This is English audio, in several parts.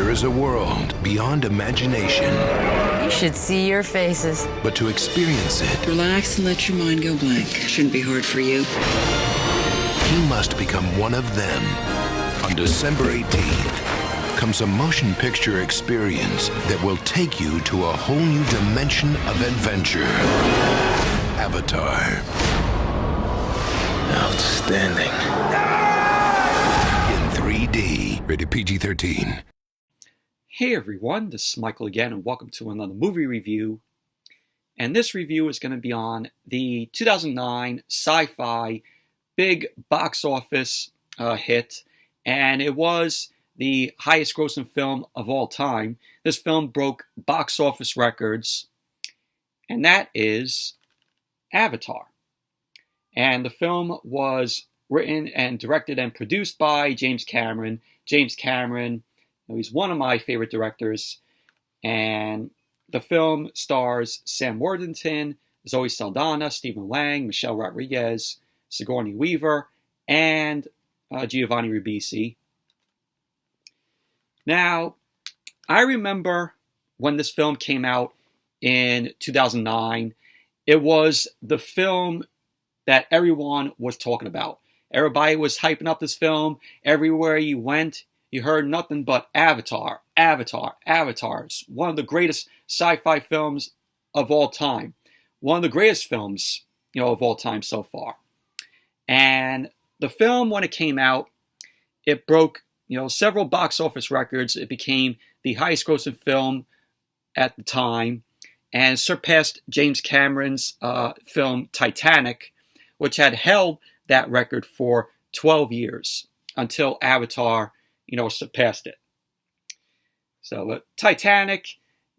There is a world beyond imagination. You should see your faces. But to experience it, relax and let your mind go blank. Shouldn't be hard for you. he must become one of them. On December 18th comes a motion picture experience that will take you to a whole new dimension of adventure. Avatar. Outstanding. In 3D. Rated PG-13. Hey everyone, this is Michael again, and welcome to another movie review. And this review is going to be on the 2009 sci-fi big box office hit, and it was the highest grossing film of all time. This film broke box office records, and that is Avatar. And the film was written and directed and produced by James Cameron. James Cameron, he's one of my favorite directors, and the film stars Sam Worthington, Zoe Saldana, Stephen Lang, Michelle Rodriguez, Sigourney Weaver, and Giovanni Ribisi. Now, I remember when this film came out in 2009, it was the film that everyone was talking about. Everybody was hyping up this film. Everywhere you went, you heard nothing but Avatar, Avatar, Avatar. It's one of the greatest sci-fi films of all time. One of the greatest films, of all time so far. And the film, when it came out, it broke, several box office records. It became the highest grossing film at the time and surpassed James Cameron's film Titanic, which had held that record for 12 years until Avatar surpassed it. So Titanic,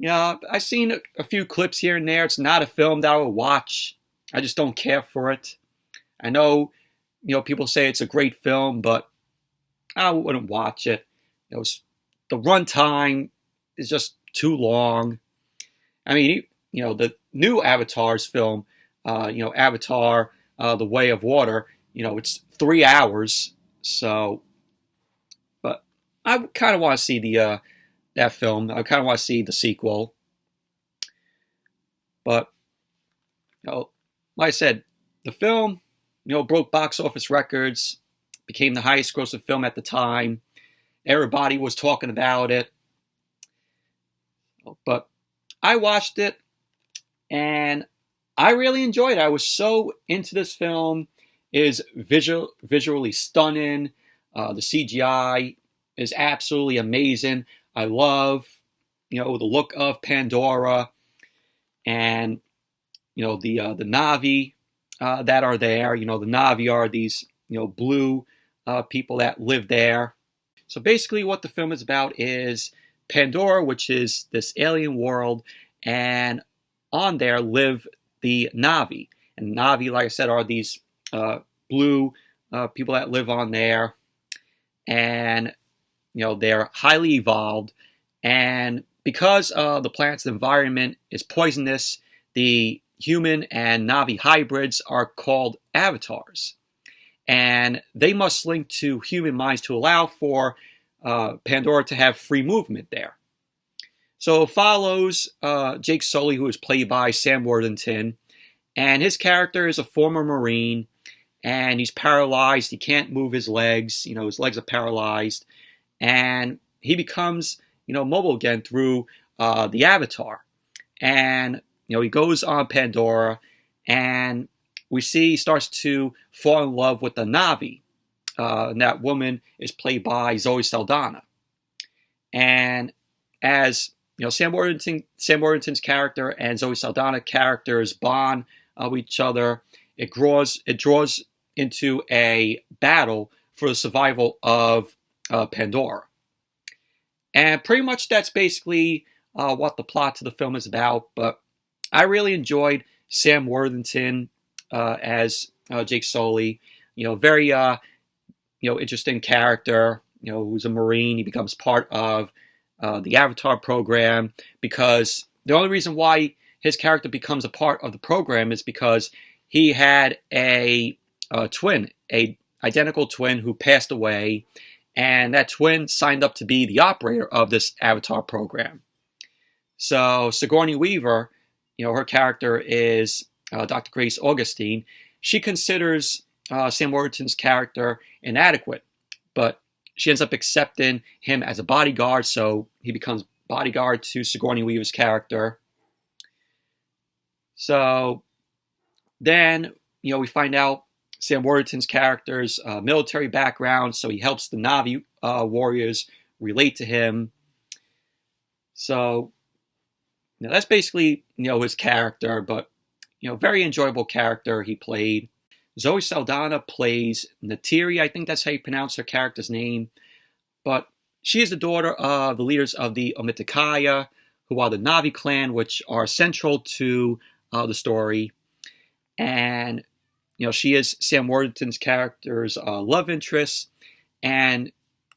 I've seen a few clips here and there. It's not a film that I would watch. I just don't care for it. I know, people say it's a great film, but I wouldn't watch it. The runtime is just too long. I mean, the new Avatar's film, Avatar, The Way of Water, it's 3 hours. So, but I kind of want to see that film. I kind of want to see the sequel. But, like I said, the film, broke box office records, became the highest grossing film at the time. Everybody was talking about it. But I watched it, and I really enjoyed it. I was so into this film. It is visually stunning. The CGI is absolutely amazing. I love, the look of Pandora, and the Na'vi that are there. The Na'vi are these blue people that live there. So basically, what the film is about is Pandora, which is this alien world, and on there live the Na'vi. And Na'vi, like I said, are these blue people that live on there, and they're highly evolved, and because the planet's environment is poisonous, the human and Na'vi hybrids are called avatars, and they must link to human minds to allow for Pandora to have free movement there. So it follows Jake Sully, who is played by Sam Worthington, and his character is a former Marine, and he's paralyzed. He can't move his legs. His legs are paralyzed. And he becomes, mobile again through the Avatar. And, he goes on Pandora, and we see he starts to fall in love with the Na'vi. And that woman is played by Zoe Saldana. And as, Sam Worthington's character and Zoe Saldana characters bond with each other, it draws into a battle for the survival of Pandora. And pretty much that's basically what the plot to the film is about. But I really enjoyed Sam Worthington as Jake Sully. Very interesting character. Who's a Marine. He becomes part of the Avatar program because the only reason why his character becomes a part of the program is because he had a twin, a identical twin who passed away, and that twin signed up to be the operator of this Avatar program. So Sigourney Weaver, her character is Dr. Grace Augustine. She considers Sam Worthington's character inadequate, but she ends up accepting him as a bodyguard, so he becomes bodyguard to Sigourney Weaver's character. So then, we find out Sam Worthington's character's military background, so he helps the Na'vi warriors relate to him. So that's basically, his character, but, very enjoyable character he played. Zoe Saldana plays Natiri, I think that's how you pronounce her character's name. But she is the daughter of the leaders of the Omitikaya, who are the Na'vi clan, which are central to the story. And, she is Sam Worthington's character's love interest. And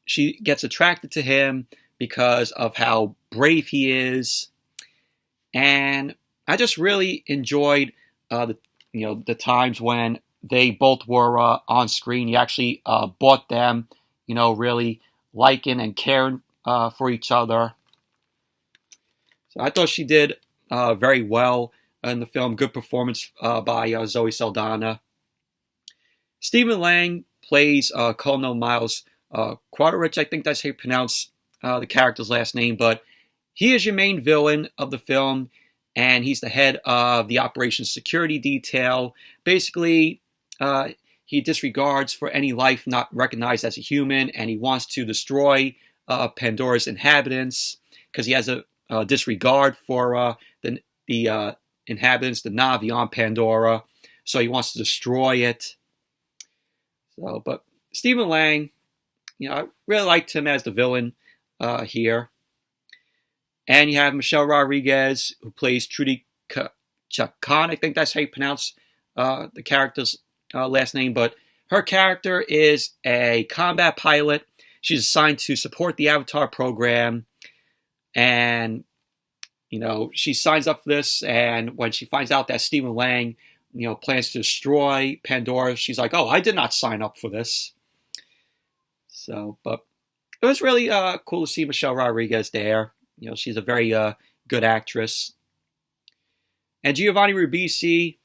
she gets attracted to him because of how brave he is. And I just really enjoyed the times when they both were on screen. You actually bought them, really liking and caring for each other. So I thought she did very well in the film. Good performance by Zoe Saldana. Stephen Lang plays Colonel Miles Quaterich. I think that's how you pronounce the character's last name, but he is your main villain of the film, and he's the head of the operations security detail. Basically, he disregards for any life not recognized as a human, and he wants to destroy Pandora's inhabitants because he has a disregard for the inhabitants, the Na'vi on Pandora. So he wants to destroy it. So, but Stephen Lang, I really liked him as the villain here. And you have Michelle Rodriguez, who plays Trudy Chacon. I think that's how you pronounce the character's last name. But her character is a combat pilot. She's assigned to support the Avatar program. And, she signs up for this. And when she finds out that Stephen Lang, plans to destroy Pandora, she's like, oh, I did not sign up for this. So, but it was really cool to see Michelle Rodriguez there. She's a very good actress. And Giovanni Ribisi,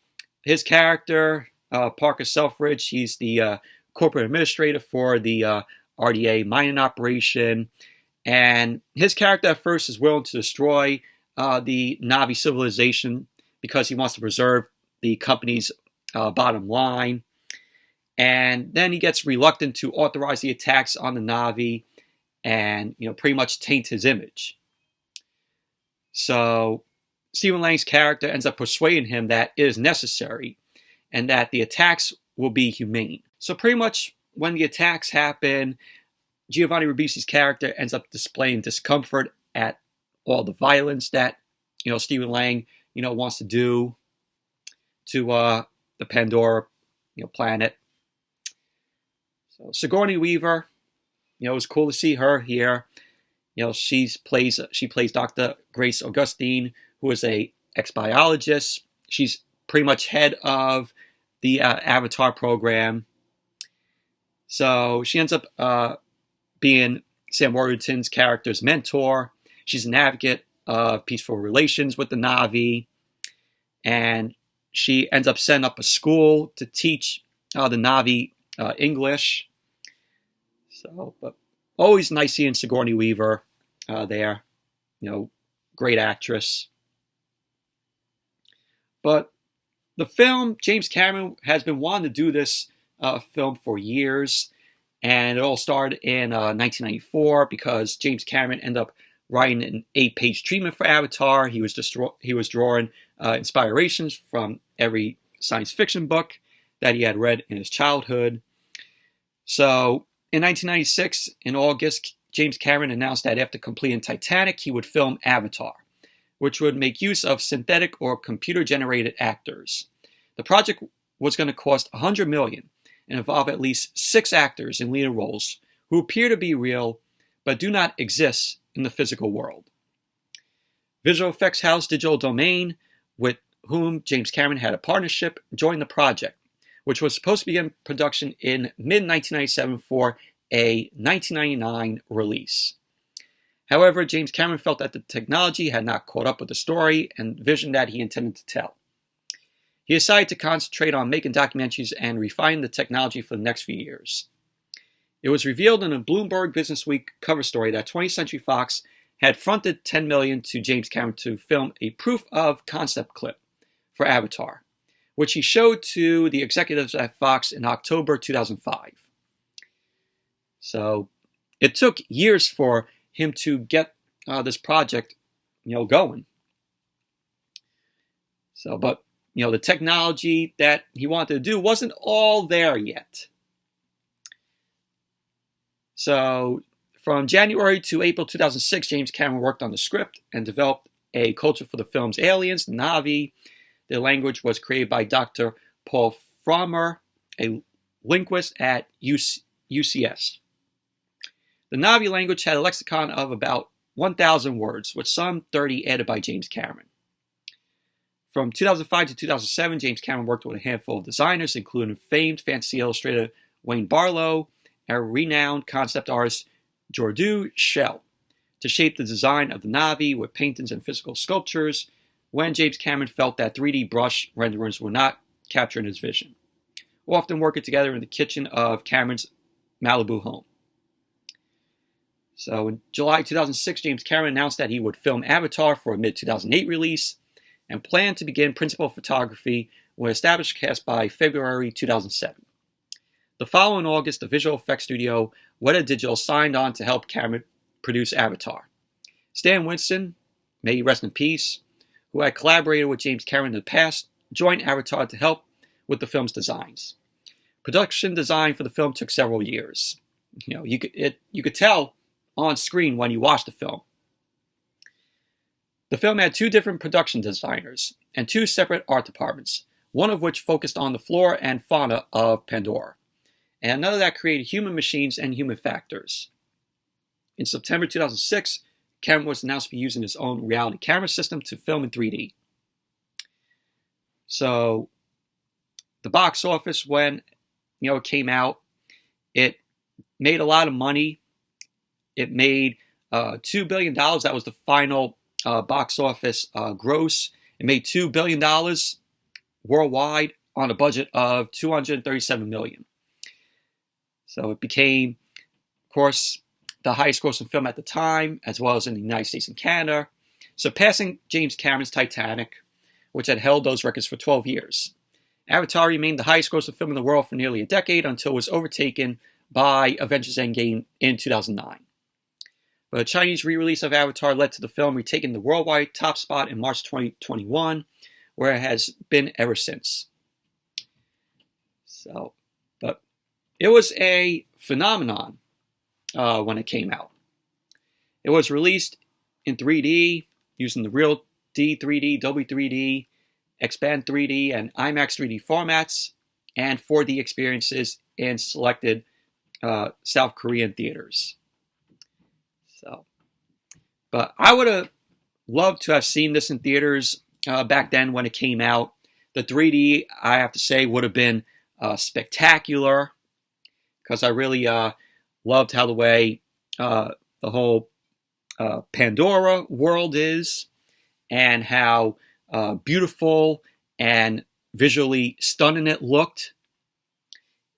his character, Parker Selfridge, he's the corporate administrator for the RDA mining operation. And his character at first is willing to destroy the Na'vi civilization because he wants to preserve the company's bottom line. And then he gets reluctant to authorize the attacks on the Na'vi and, pretty much taint his image. So Stephen Lang's character ends up persuading him that it is necessary and that the attacks will be humane. So pretty much when the attacks happen, Giovanni Ribisi's character ends up displaying discomfort at all the violence that, Stephen Lang, wants to do to the Pandora, planet. So Sigourney Weaver, it was cool to see her here. She plays Dr. Grace Augustine, who is a ex-biologist. She's pretty much head of the Avatar program. So she ends up being Sam Worthington's character's mentor. She's an advocate of peaceful relations with the Na'vi. And she ends up setting up a school to teach the Na'vi English. So, but always nice seeing Sigourney Weaver there. Great actress. But the film, James Cameron has been wanting to do this film for years. And it all started in 1994 because James Cameron ended up writing an 8-page treatment for Avatar. He was drawing inspirations from every science fiction book that he had read in his childhood. So in 1996, in August, James Cameron announced that after completing Titanic, he would film Avatar, which would make use of synthetic or computer-generated actors. The project was going to cost $100 million and involve at least 6 actors in leading roles who appear to be real but do not exist in the physical world. Visual effects house Digital Domain, with whom James Cameron had a partnership, joined the project, which was supposed to begin production in mid-1997 for a 1999 release. However, James Cameron felt that the technology had not caught up with the story and vision that he intended to tell. He decided to concentrate on making documentaries and refine the technology for the next few years. It was revealed in a Bloomberg Businessweek cover story that 20th Century Fox had fronted $10 million to James Cameron to film a proof of concept clip for Avatar, which he showed to the executives at Fox in October 2005. So it took years for him to get this project, going. So, but the technology that he wanted to do wasn't all there yet. So, from January to April 2006, James Cameron worked on the script and developed a culture for the film's aliens, the Na'vi. The language was created by Dr. Paul Frommer, a linguist at UCS. The Na'vi language had a lexicon of about 1,000 words, with some 30 added by James Cameron. From 2005 to 2007, James Cameron worked with a handful of designers, including famed fantasy illustrator Wayne Barlow and renowned concept artist Jordu Shell, to shape the design of the Na'vi with paintings and physical sculptures when James Cameron felt that 3D brush renderings were not capturing his vision, often working together in the kitchen of Cameron's Malibu home. So in July 2006, James Cameron announced that he would film Avatar for a mid-2008 release and planned to begin principal photography with an established cast by February 2007. The following August, the visual effects studio Weta Digital signed on to help Cameron produce Avatar. Stan Winston, may he rest in peace, who had collaborated with James Cameron in the past, joined Avatar to help with the film's designs. Production design for the film took several years. You could tell on screen when you watched the film. The film had two different production designers and two separate art departments, one of which focused on the flora and fauna of Pandora, and another that created human machines and human factors. In September 2006, Cameron was announced to be using his own reality camera system to film in 3D. So, the box office, when it came out, it made a lot of money. It made $2 billion. That was the final box office gross. It made $2 billion worldwide on a budget of $237 million. So it became, of course, the highest grossing film at the time, as well as in the United States and Canada, surpassing James Cameron's Titanic, which had held those records for 12 years. Avatar remained the highest grossing film in the world for nearly a decade until it was overtaken by Avengers Endgame in 2009. But a Chinese re-release of Avatar led to the film retaking the worldwide top spot in March 2021, where it has been ever since. So, but it was a phenomenon when it came out. It was released in 3D using the Real D 3D, Dolby 3D, Expand 3D, and IMAX 3D formats, and 4D experiences in selected South Korean theaters. So, but I would have loved to have seen this in theaters back then when it came out. The 3D, I have to say, would have been spectacular, because I really loved how the way the whole Pandora world is, and how beautiful and visually stunning it looked.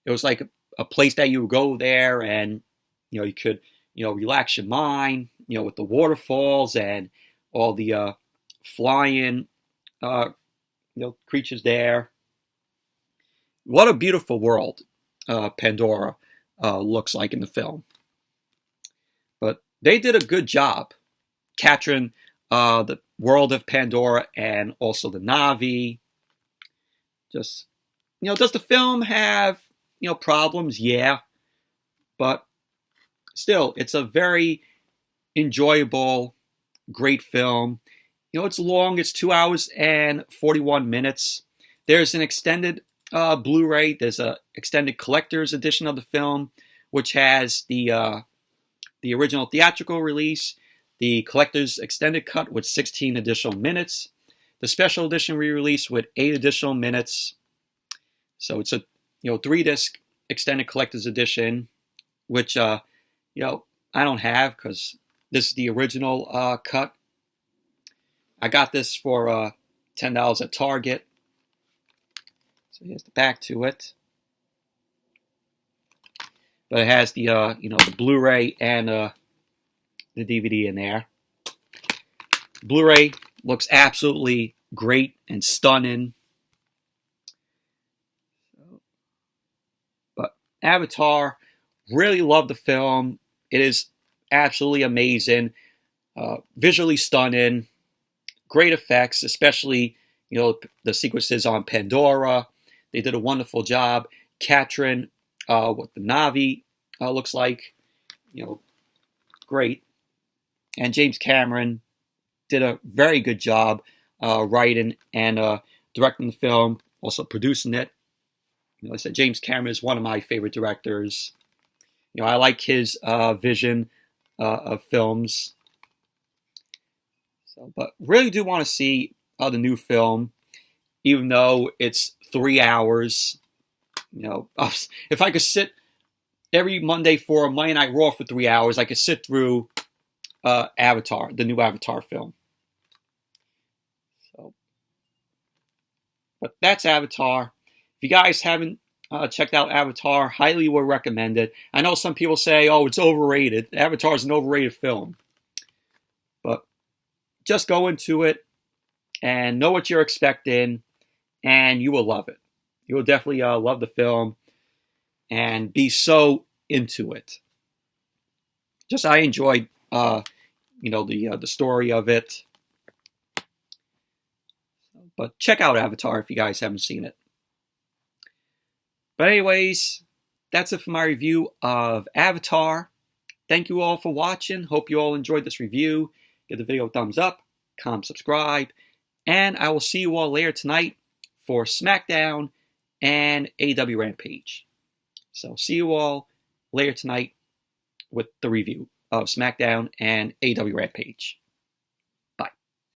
It was like a place that you would go there and you could relax your mind, with the waterfalls and all the flying creatures there. What a beautiful world Pandora looks like in the film. But they did a good job capturing the world of Pandora and also the Na'vi. Just, does the film have, problems? Yeah. But still, it's a very enjoyable, great film. It's long. It's 2 hours and 41 minutes. There's an extended Blu-ray. There's an extended collector's edition of the film, which has the original theatrical release, the collector's extended cut with 16 additional minutes, the special edition re-release with 8 additional minutes. So it's a 3-disc extended collector's edition which I don't have because this is the original cut. I got this for $10 at Target. So here's the back to it. But it has the the Blu-ray and the DVD in there. Blu-ray looks absolutely great and stunning. But Avatar, really love the film. It is absolutely amazing, visually stunning, great effects, especially the sequences on Pandora. They did a wonderful job capturing what the Na'vi looks like. Great. And James Cameron did a very good job writing and directing the film, also producing it. Like I said, James Cameron is one of my favorite directors. I like his vision of films. But really do want to see the new film, even though it's 3 hours. If I could sit every Monday for a Monday Night Raw for 3 hours, I could sit through Avatar, the new Avatar film. But that's Avatar. If you guys haven't checked out Avatar, highly would recommend it. I know some people say, oh, it's overrated. Avatar is an overrated film. But just go into it and know what you're expecting, and you will love it. You will definitely love the film and be so into it. Just I enjoyed, the story of it. But check out Avatar if you guys haven't seen it. But anyways, that's it for my review of Avatar. Thank you all for watching. Hope you all enjoyed this review. Give the video a thumbs up, comment, subscribe, and I will see you all later tonight for SmackDown and AEW Rampage. So see you all later tonight with the review of SmackDown and AEW Rampage.